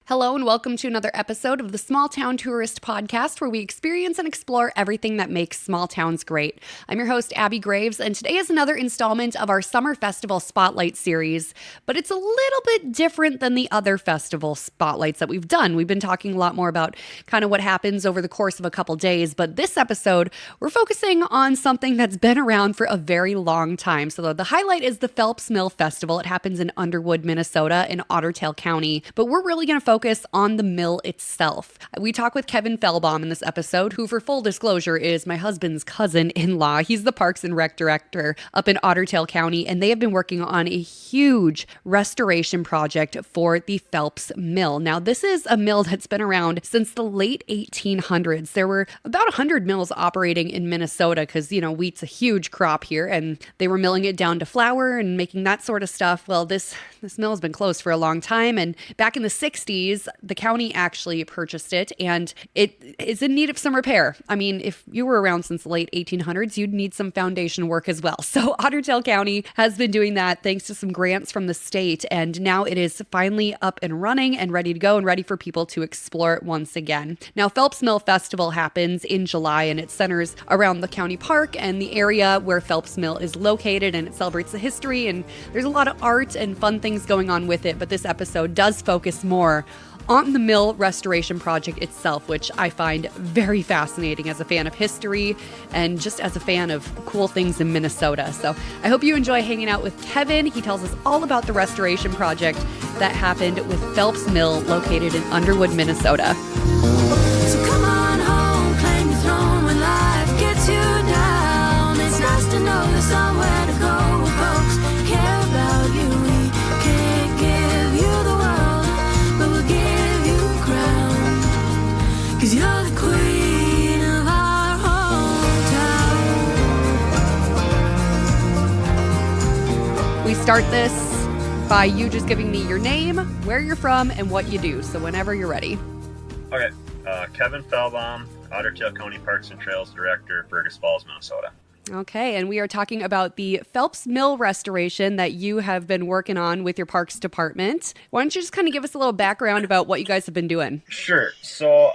Hello and welcome to another episode of the Small Town Tourist Podcast, where we experience and explore everything that makes small towns great. I'm your host, Abby Graves, and today is another installment of our Summer Festival Spotlight series, but it's a little bit different than the other festival spotlights that we've done. We've been talking a lot more about kind of what happens over the course of a couple days, but this episode, we're focusing on something that's been around for a very long time. So the highlight is the Phelps Mill Festival. It happens in Underwood, Minnesota in Ottertail County, but we're really going to focus on the mill itself. We talk with Kevin Fellbaum in this episode, who, for full disclosure, is my husband's cousin-in-law. He's the Parks and Rec director up in Ottertail County, and they have been working on a huge restoration project for the Phelps Mill. Now, this is a mill that's been around since the late 1800s. There were about 100 mills operating in Minnesota because, wheat's a huge crop here, and they were milling it down to flour and making that sort of stuff. Well, this mill has been closed for a long time, and back in the 60s, the county actually purchased it, and it is in need of some repair. I mean, if you were around since the late 1800s, you'd need some foundation work as well. So Ottertail County has been doing that thanks to some grants from the state, and now it is finally up and running and ready to go and ready for people to explore it once again. Now, Phelps Mill Festival happens in July, and it centers around the county park and the area where Phelps Mill is located, and it celebrates the history, and there's a lot of art and fun things going on with it, but this episode does focus more on the mill restoration project itself, which I find very fascinating as a fan of history and just as a fan of cool things in Minnesota. So I hope you enjoy hanging out with Kevin. He tells us all about the restoration project that happened with Phelps Mill located in Underwood, Minnesota. So come on home, claim your throne when life gets you down. It's nice to know there's somewhere to go where folks care about you. We can't give you the world, but we'll give you a crown, 'cause you're the queen of our hometown. We start this by you just giving me your name, where you're from, and what you do. So whenever you're ready. Okay, Kevin Fellbaum, Ottertail County Parks and Trails Director, Fergus Falls, Minnesota. Okay, and we are talking about the Phelps Mill restoration that you have been working on with your Parks Department. Why don't you just kind of give us a little background about what you guys have been doing? Sure. So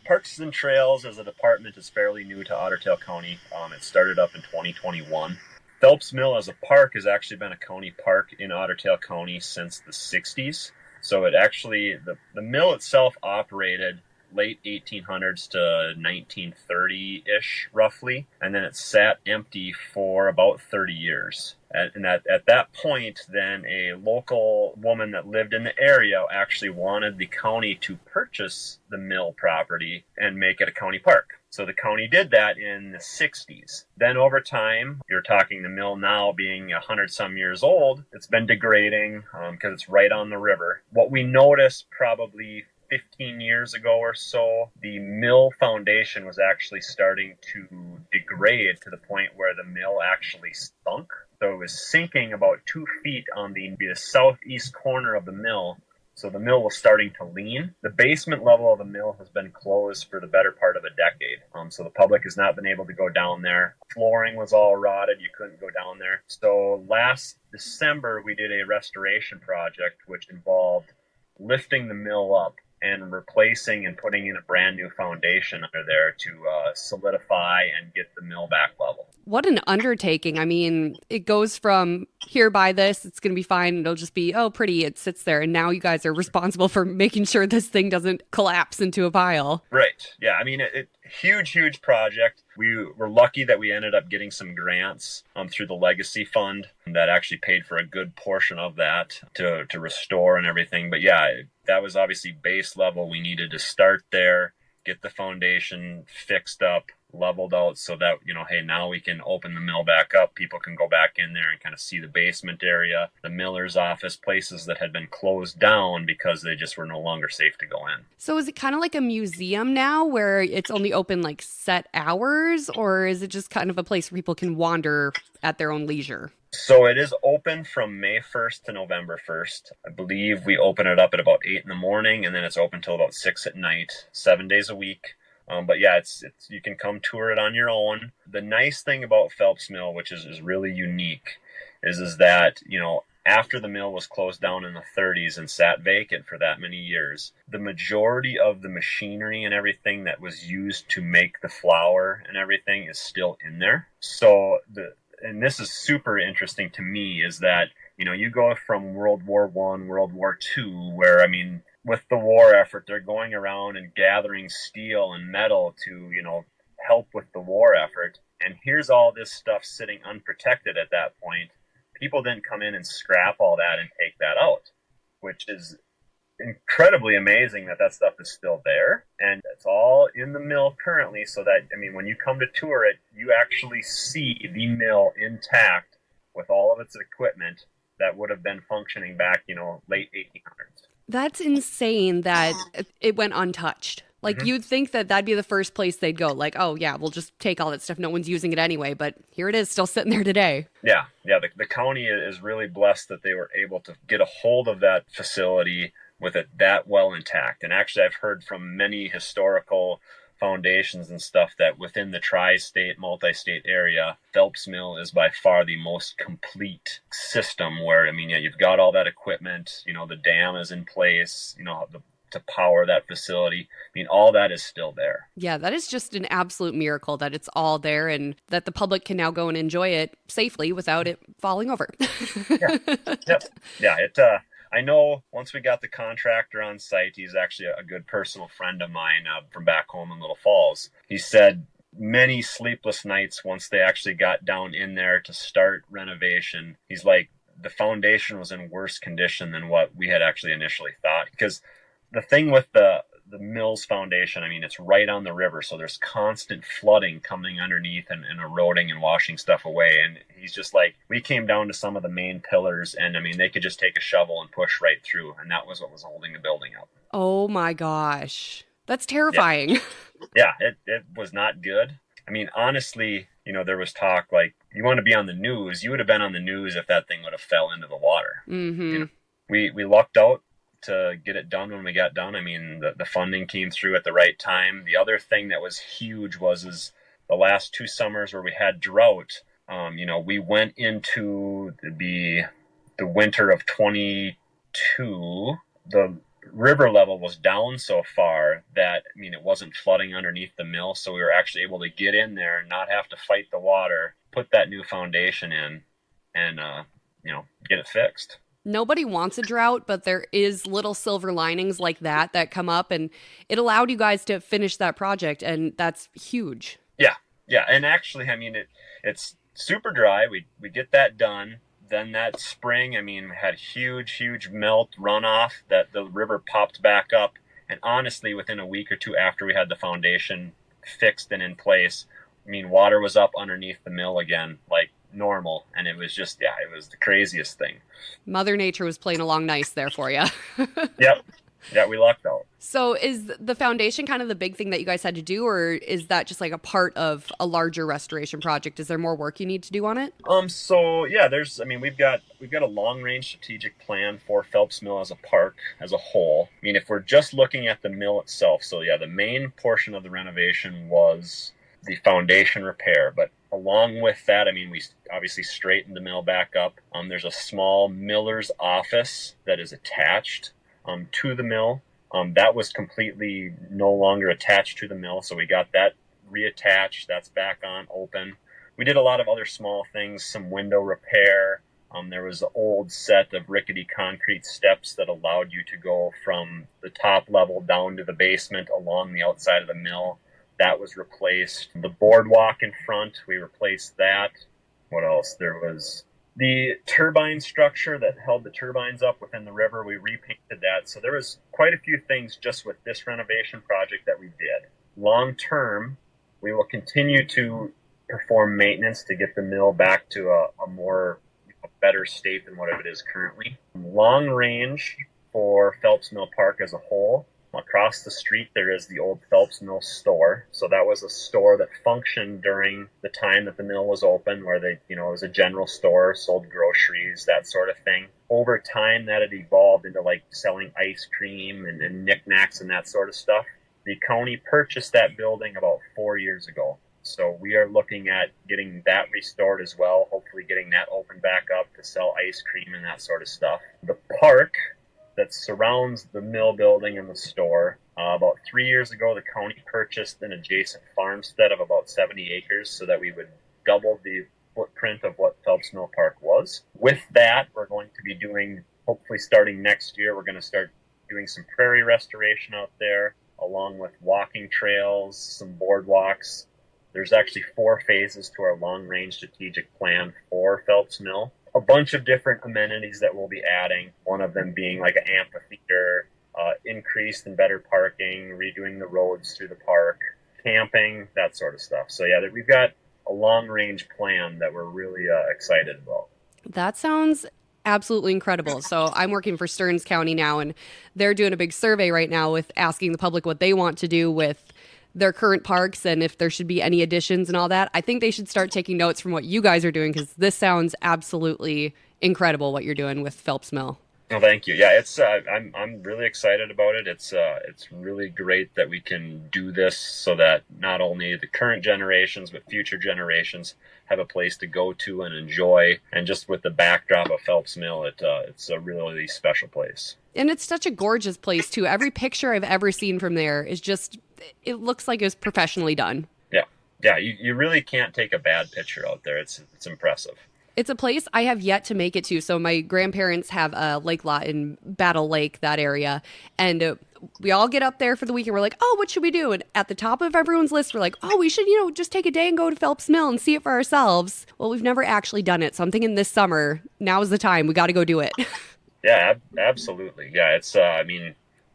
Parks and Trails as a department is fairly new to Ottertail County. It started up in 2021. Phelps Mill as a park has actually been a county park in Ottertail County since the 60s. So it actually, the mill itself operated late 1800s to 1930-ish, roughly, and then it sat empty for about 30 years. And at that point, then a local woman that lived in the area actually wanted the county to purchase the mill property and make it a county park. So the county did that in the 60s. Then over time, you're talking the mill now being 100-some years old, it's been degrading because it's right on the river. What we noticed probably 15 years ago or so, the mill foundation was actually starting to degrade to the point where the mill actually sunk. So it was sinking about 2 feet on the southeast corner of the mill. So the mill was starting to lean. The basement level of the mill has been closed for the better part of a decade. So the public has not been able to go down there. Flooring was all rotted. You couldn't go down there. So last December, we did a restoration project, which involved lifting the mill up and replacing and putting in a brand new foundation under there to solidify and get the mill back level. What an undertaking. I mean, it goes from here, buy this, it's going to be fine. It'll just be, oh, pretty, it sits there. And now you guys are responsible for making sure this thing doesn't collapse into a pile. Right. Yeah. I mean, huge project. We were lucky that we ended up getting some grants through the Legacy Fund that actually paid for a good portion of that to restore and everything. But yeah, that was obviously base level. We needed to start there, get the foundation fixed up, leveled out so that, hey, now we can open the mill back up. People can go back in there and kind of see the basement area, the miller's office, places that had been closed down because they just were no longer safe to go in. So is it kind of like a museum now where it's only open like set hours, or is it just kind of a place where people can wander at their own leisure? So it is open from May 1st to November 1st. I believe we open it up at about 8 in the morning, and then it's open till about 6 at night, 7 days a week. But yeah, it's you can come tour it on your own. The nice thing about Phelps Mill, which is really unique, is that, after the mill was closed down in the 30s and sat vacant for that many years, the majority of the machinery and everything that was used to make the flour and everything is still in there. So and this is super interesting to me, is that, you go from World War I, World War II, where, with the war effort, they're going around and gathering steel and metal to, help with the war effort. And here's all this stuff sitting unprotected at that point. People didn't come in and scrap all that and take that out, which is incredibly amazing that stuff is still there. And it's all in the mill currently, so that, when you come to tour it, you actually see the mill intact with all of its equipment that would have been functioning back, late 1800s. That's insane that it went untouched. Like, you'd think that that'd be the first place they'd go. Like, oh, yeah, we'll just take all that stuff. No one's using it anyway. But here it is, still sitting there today. Yeah. The county is really blessed that they were able to get a hold of that facility with it that well intact. And actually, I've heard from many historical foundations and stuff that within the tri-state, multi-state area, Phelps Mill is by far the most complete system where, you've got all that equipment, the dam is in place, to power that facility. All that is still there. Yeah, that is just an absolute miracle that it's all there and that the public can now go and enjoy it safely without it falling over. Yeah. Yep. Yeah, I know once we got the contractor on site, he's actually a good personal friend of mine from back home in Little Falls. He said many sleepless nights once they actually got down in there to start renovation. He's like, the foundation was in worse condition than what we had actually initially thought. Because the thing with the mill's foundation, it's right on the river, so there's constant flooding coming underneath and eroding and washing stuff away. And he's just like, we came down to some of the main pillars, and they could just take a shovel and push right through, and that was what was holding the building up. Oh my gosh, that's terrifying. Yeah, it was not good. Honestly, there was talk like, you want to be on the news, you would have been on the news if that thing would have fell into the water. Mm-hmm. We lucked out to get it done when we got done. The funding came through at the right time. The other thing that was huge is the last 2 summers where we had drought. We went into the winter of 22. The river level was down so far that, it wasn't flooding underneath the mill. So we were actually able to get in there and not have to fight the water, put that new foundation in, and, get it fixed. Nobody wants a drought, but there is little silver linings like that come up, and it allowed you guys to finish that project, and that's huge. Yeah, and actually, it's super dry. We get that done. Then that spring, we had huge melt runoff that the river popped back up, and honestly, within a week or two after we had the foundation fixed and in place, water was up underneath the mill again, like normal, and it was just, it was the craziest thing. Mother Nature was playing along nice there for you. Yep. Yeah, we lucked out. So is the foundation kind of the big thing that you guys had to do, or is that just like a part of a larger restoration project? Is there more work you need to do on it? So yeah, we've got a long range strategic plan for Phelps Mill as a park as a whole. If we're just looking at the mill itself, so yeah, the main portion of the renovation was the foundation repair, but along with that, we obviously straightened the mill back up. There's a small miller's office that is attached to the mill. That was completely no longer attached to the mill, so we got that reattached. That's back on, open. We did a lot of other small things, some window repair. There was an old set of rickety concrete steps that allowed you to go from the top level down to the basement along the outside of the mill. That was replaced. The boardwalk in front, we replaced that. What else? There was the turbine structure that held the turbines up within the river. We repainted that. So there was quite a few things just with this renovation project that we did. Long term, we will continue to perform maintenance to get the mill back to a more better state than what it is currently. Long range for Phelps Mill Park as a whole, across the street there is the old Phelps Mill store. So that was a store that functioned during the time that the mill was open, where it was a general store, sold groceries, that sort of thing. Over time that had evolved into like selling ice cream and knickknacks and that sort of stuff. The county purchased that building about 4 years ago. So we are looking at getting that restored as well, hopefully getting that opened back up to sell ice cream and that sort of stuff. The park that surrounds the mill building and the store, about 3 years ago, the county purchased an adjacent farmstead of about 70 acres so that we would double the footprint of what Phelps Mill Park was. With that, we're going to be doing, hopefully starting next year, we're going to start doing some prairie restoration out there, along with walking trails, some boardwalks. There's actually 4 phases to our long-range strategic plan for Phelps Mill. A bunch of different amenities that we'll be adding, one of them being like an amphitheater, increased and better parking, redoing the roads through the park, camping, that sort of stuff. So yeah, we've got a long-range plan that we're really excited about. That sounds absolutely incredible. So I'm working for Stearns County now, and they're doing a big survey right now with asking the public what they want to do with their current parks and if there should be any additions and all that. I think they should start taking notes from what you guys are doing, because this sounds absolutely incredible what you're doing with Phelps Mill. Oh, thank you. Yeah, it's I'm really excited about it. It's really great that we can do this so that not only the current generations but future generations have a place to go to and enjoy. And just with the backdrop of Phelps Mill, it's a really special place. And it's such a gorgeous place too. Every picture I've ever seen from there is just, it looks like it was professionally done. Yeah. You really can't take a bad picture out there. It's impressive. It's a place I have yet to make it to. So my grandparents have a lake lot in Battle Lake, that area. And we all get up there for the weekend. We're like, oh, what should we do? And at the top of everyone's list, we're like, oh, we should, just take a day and go to Phelps Mill and see it for ourselves. Well, we've never actually done it. So I'm thinking this summer, now is the time. We got to go do it. Yeah, absolutely. Yeah, it's,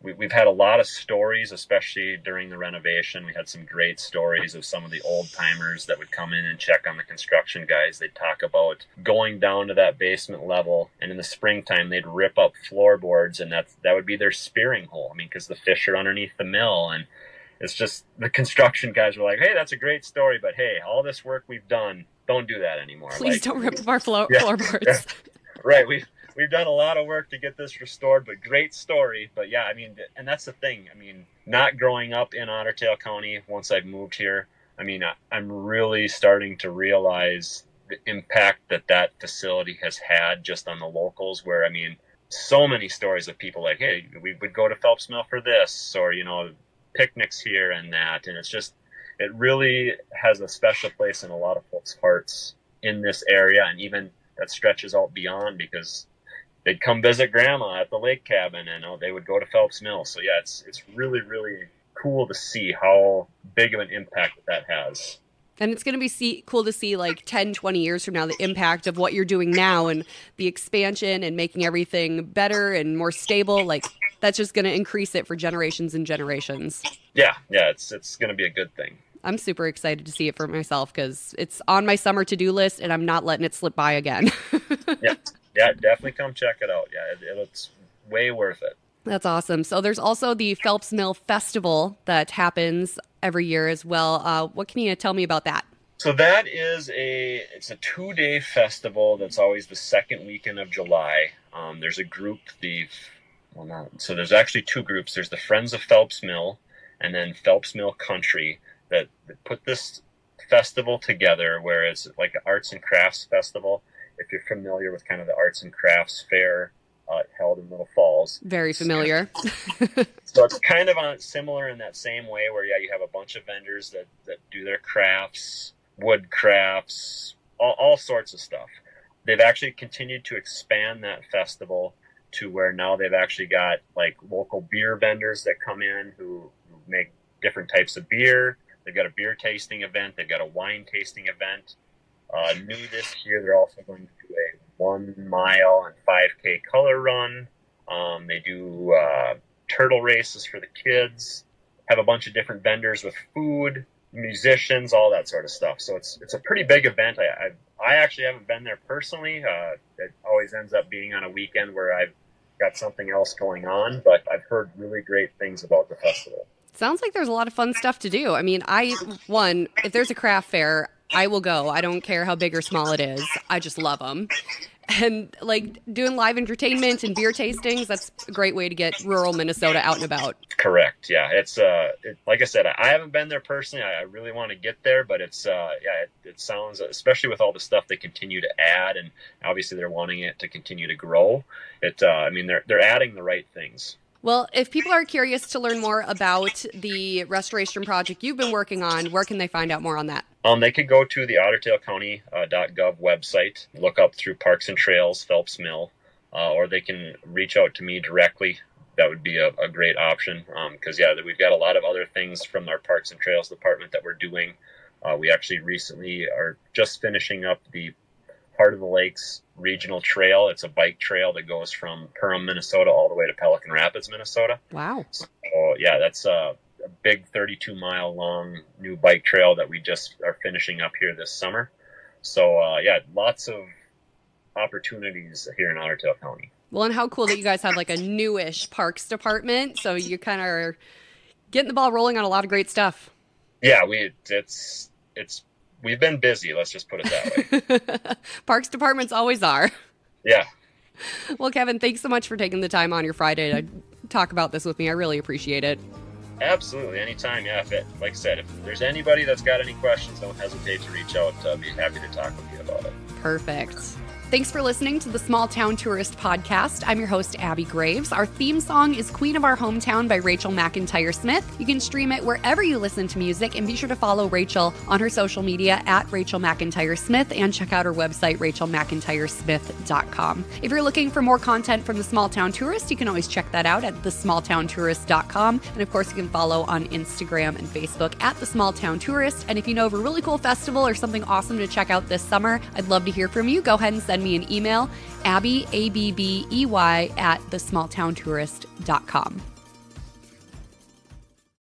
we've had a lot of stories, especially during the renovation. We had some great stories of some of the old timers that would come in and check on the construction guys. They'd talk about going down to that basement level, and in the springtime, they'd rip up floorboards, and that would be their spearing hole. I mean, because the fish are underneath the mill, and it's just the construction guys were like, hey, that's a great story, but hey, all this work we've done, don't do that anymore. Please don't rip up our floorboards. Yeah, right. We've done a lot of work to get this restored, but great story. But yeah, I mean, and that's the thing. I mean, not growing up in Ottertail County, once I've moved here, I mean, I'm really starting to realize the impact that facility has had just on the locals, where, I mean, so many stories of people like, hey, we would go to Phelps Mill for this, or, picnics here and that. And it's just, it really has a special place in a lot of folks' hearts in this area. And even that stretches out beyond, because they'd come visit grandma at the lake cabin, and they would go to Phelps Mill. So yeah, it's really, really cool to see how big of an impact that has. And it's going to be cool to see like 10, 20 years from now, the impact of what you're doing now and the expansion and making everything better and more stable. Like, that's just going to increase it for generations and generations. Yeah, it's going to be a good thing. I'm super excited to see it for myself, because it's on my summer to-do list and I'm not letting it slip by again. Yeah, definitely come check it out. Yeah, it looks way worth it. That's awesome. So there's also the Phelps Mill Festival that happens every year as well. What can you tell me about that? So that is it's a 2-day festival that's always the second weekend of July. There's a group, so there's actually 2 groups. There's the Friends of Phelps Mill and then Phelps Mill Country that put this festival together, where it's like an arts and crafts festival. If you're familiar with kind of the arts and crafts fair held in Little Falls. Very familiar. So it's kind of similar in that same way, where, yeah, you have a bunch of vendors that do their crafts, wood crafts, all sorts of stuff. They've actually continued to expand that festival to where now they've actually got like local beer vendors that come in who make different types of beer. They've got a beer tasting event. They've got a wine tasting event. New this year, they're also going to do a 1 mile and 5K color run. They do turtle races for the kids. Have a bunch of different vendors with food, musicians, all that sort of stuff. So it's a pretty big event. I actually haven't been there personally. It always ends up being on a weekend where I've got something else going on, but I've heard really great things about the festival. Sounds like there's a lot of fun stuff to do. I mean, if there's a craft fair, I will go. I don't care how big or small it is. I just love them. And like doing live entertainment and beer tastings, that's a great way to get rural Minnesota out and about. Correct. Yeah, it's like I said, I haven't been there personally. I really want to get there, but it's it sounds, especially with all the stuff they continue to add, and obviously they're wanting it to continue to grow. I mean, they're adding the right things. Well, if people are curious to learn more about the restoration project you've been working on, where can they find out more on that? They could go to the ottertailcounty.gov website, look up through Parks and Trails, Phelps Mill, or they can reach out to me directly. That would be a great option because, we've got a lot of other things from our Parks and Trails department that we're doing. We actually recently are just finishing up the Heart of the Lakes Regional Trail. It's a bike trail that goes from Perham, Minnesota, all the way to Pelican Rapids, Minnesota. Wow. So, that's a big 32-mile long new bike trail that we just are finishing up here this summer. So, lots of opportunities here in Ottertail County. Well, and how cool that you guys have like a newish parks department. So you kind of are getting the ball rolling on a lot of great stuff. Yeah, we've been busy. Let's just put it that way. Parks departments always are. Yeah. Well, Kevin, thanks so much for taking the time on your Friday to talk about this with me. I really appreciate it. Absolutely. Anytime. Yeah. Like I said, if there's anybody that's got any questions, don't hesitate to reach out. I'd be happy to talk with you about it. Perfect. Thanks for listening to the Small Town Tourist Podcast. I'm your host, Abby Graves. Our theme song is Queen of Our Hometown by Rachel McIntyre Smith. You can stream it wherever you listen to music, and be sure to follow Rachel on her social media at Rachel McIntyre Smith, and check out her website, rachelmcintyresmith.com. If you're looking for more content from the Small Town Tourist, you can always check that out at thesmalltowntourist.com. And of course, you can follow on Instagram and Facebook at The Small Town Tourist. And if you know of a really cool festival or something awesome to check out this summer, I'd love to hear from you. Go ahead and send me an email, Abby, ABBEY, at thesmalltowntourist.com.